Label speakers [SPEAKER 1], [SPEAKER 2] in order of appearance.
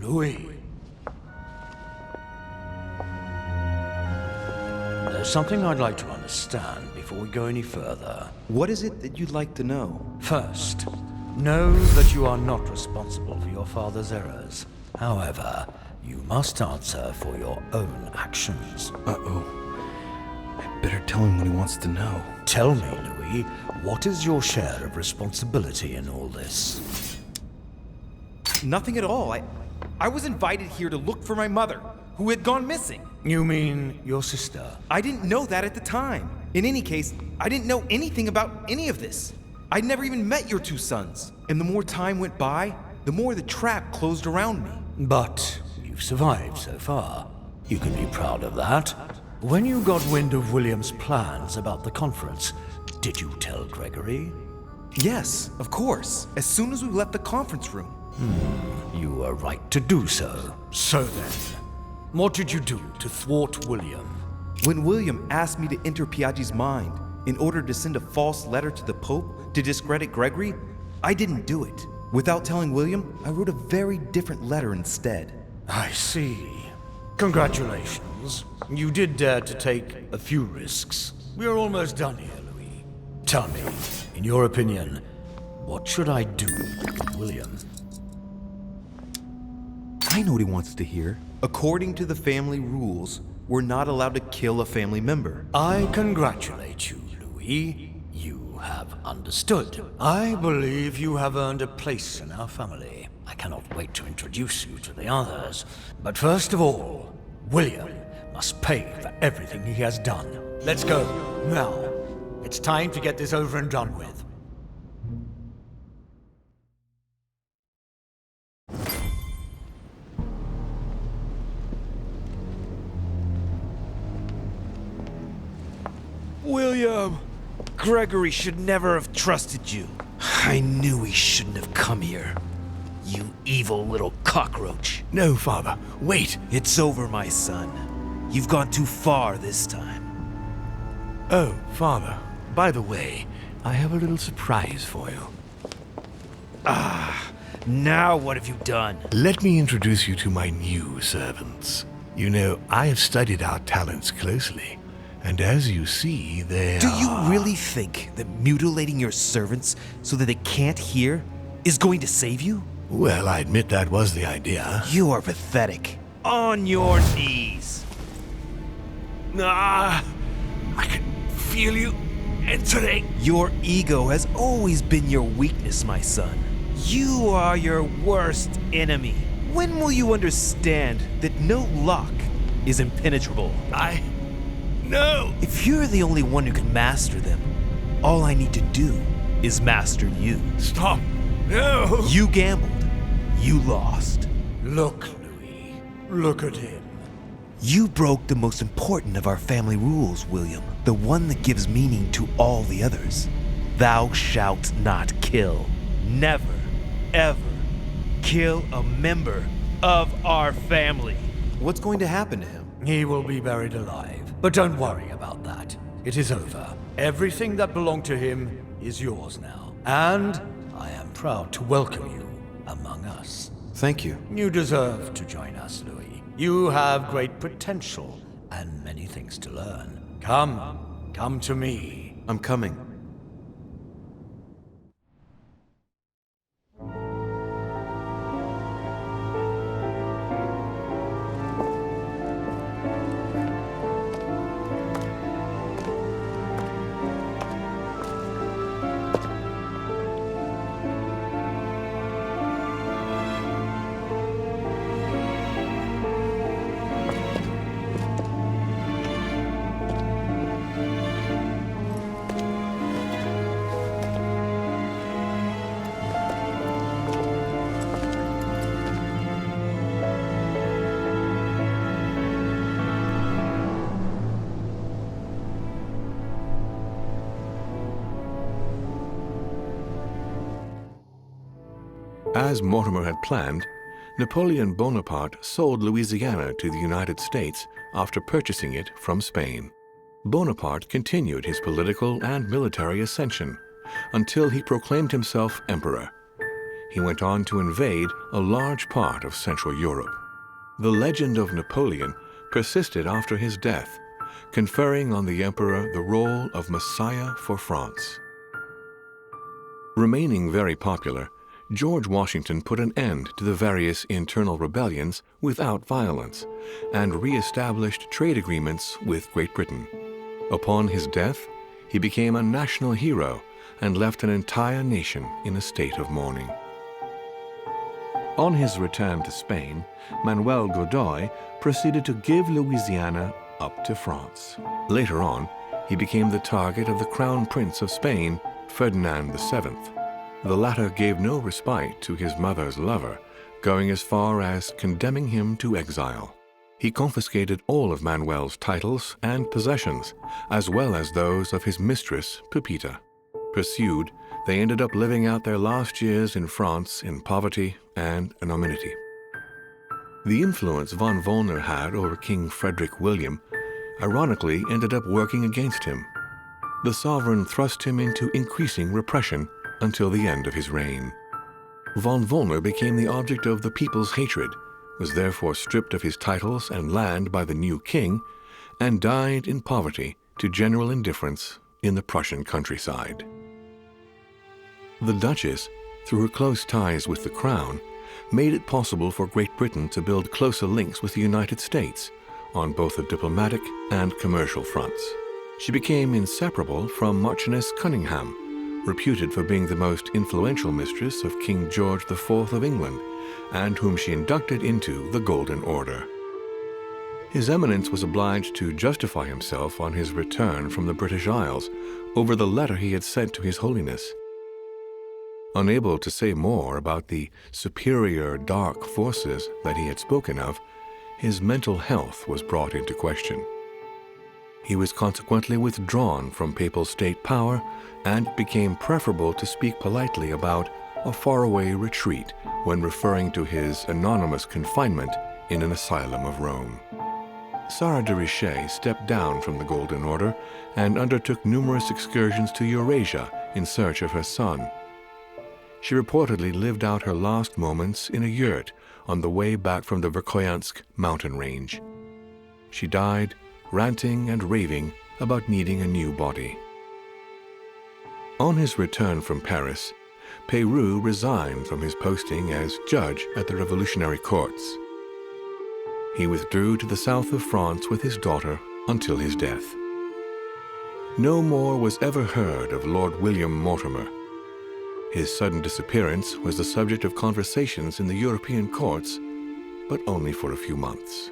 [SPEAKER 1] Louis. There's something I'd like to understand before we go any further.
[SPEAKER 2] What is it that you'd like to know?
[SPEAKER 1] First, know that you are not responsible for your father's errors. However, you must answer for your own actions.
[SPEAKER 2] Uh-oh. I better tell him what he wants to know.
[SPEAKER 1] Tell me, Louis, what is your share of responsibility in all this?
[SPEAKER 2] Nothing at all. I was invited here to look for my mother, who had gone missing.
[SPEAKER 1] You mean your sister?
[SPEAKER 2] I didn't know that at the time. In any case, I didn't know anything about any of this. I'd never even met your two sons. And the more time went by, the more the trap closed around me.
[SPEAKER 1] But you've survived so far. You can be proud of that. When you got wind of William's plans about the conference, did you tell Gregory?
[SPEAKER 2] Yes, of course. As soon as we left the conference room.
[SPEAKER 1] You were right to do so. So then, what did you do to thwart William?
[SPEAKER 2] When William asked me to enter Piaggi's mind in order to send a false letter to the Pope to discredit Gregory, I didn't do it. Without telling William, I wrote a very different letter instead.
[SPEAKER 1] I see. Congratulations. You did dare to take a few risks. We're almost done here, Louis. Tell me, in your opinion, what should I do with William?
[SPEAKER 2] I know what he wants to hear. According to the family rules, we're not allowed to kill a family member.
[SPEAKER 1] I congratulate you, Louis. You have understood. I believe you have earned a place in our family. I cannot wait to introduce you to the others. But first of all, William must pay for everything he has done. Let's go, now. It's time to get this over and done with.
[SPEAKER 3] William! Gregory should never have trusted you. I knew he shouldn't have come here. You evil little cockroach.
[SPEAKER 4] No, Father. Wait.
[SPEAKER 3] It's over, my son. You've gone too far this time.
[SPEAKER 4] Oh, Father. By the way, I have a little surprise for you.
[SPEAKER 3] Now what have you done?
[SPEAKER 4] Let me introduce you to my new servants. You know, I have studied our talents closely, and as you see, they
[SPEAKER 3] Do you really think that mutilating your servants so that they can't hear is going to save you?
[SPEAKER 4] Well, I admit that was the idea.
[SPEAKER 3] You are pathetic. On your knees.
[SPEAKER 4] I can feel you entering.
[SPEAKER 3] Your ego has always been your weakness, my son. You are your worst enemy. When will you understand that no lock is impenetrable?
[SPEAKER 4] No!
[SPEAKER 3] If you're the only one who can master them, all I need to do is master you.
[SPEAKER 4] Stop! No!
[SPEAKER 3] You gambled. You lost.
[SPEAKER 1] Look, Louis. Look at him.
[SPEAKER 3] You broke the most important of our family rules, William. The one that gives meaning to all the others. Thou shalt not kill. Never, ever kill a member of our family.
[SPEAKER 2] What's going to happen to him?
[SPEAKER 1] He will be buried alive. But don't worry about that. It is over. Everything that belonged to him is yours now. And I am proud to welcome you among us.
[SPEAKER 2] Thank you.
[SPEAKER 1] You deserve to join us, Louis. You have great potential and many things to learn. Come to me.
[SPEAKER 2] I'm coming.
[SPEAKER 5] As Mortimer had planned, Napoleon Bonaparte sold Louisiana to the United States after purchasing it from Spain. Bonaparte continued his political and military ascension until he proclaimed himself emperor. he went on to invade a large part of Central Europe. The legend of Napoleon persisted after his death, conferring on the emperor the role of Messiah for France. Remaining very popular, George Washington put an end to the various internal rebellions without violence and re-established trade agreements with Great Britain. Upon his death, he became a national hero and left an entire nation in a state of mourning. On his return to Spain, Manuel Godoy proceeded to give Louisiana up to France. Later on, he became the target of the Crown Prince of Spain, Ferdinand VII. The latter gave no respite to his mother's lover, going as far as condemning him to exile. He confiscated all of Manuel's titles and possessions, as well as those of his mistress, Pepita. Pursued, they ended up living out their last years in France in poverty and anonymity. The influence von Wollner had over King Frederick William ironically ended up working against him. The sovereign thrust him into increasing repression until the end of his reign. Von Wollner became the object of the people's hatred, was therefore stripped of his titles and land by the new king, and died in poverty to general indifference in the Prussian countryside. The Duchess, through her close ties with the crown, made it possible for Great Britain to build closer links with the United States on both the diplomatic and commercial fronts. She became inseparable from Marchioness Cunningham, reputed for being the most influential mistress of King George IV of England, and whom she inducted into the Golden Order. His Eminence was obliged to justify himself on his return from the British Isles over the letter he had sent to His Holiness. Unable to say more about the superior dark forces that he had spoken of, his mental health was brought into question. He was consequently withdrawn from papal state power, and it became preferable to speak politely about a faraway retreat when referring to his anonymous confinement in an asylum of Rome. Sarah de Richet stepped down from the Golden Order and undertook numerous excursions to Eurasia in search of her son. She reportedly lived out her last moments in a yurt on the way back from the Verkhoyansk mountain range. She died ranting and raving about needing a new body. On his return from Paris, Peyroux resigned from his posting as judge at the revolutionary courts. He withdrew to the south of France with his daughter until his death. No more was ever heard of Lord William Mortimer. His sudden disappearance was the subject of conversations in the European courts, but only for a few months.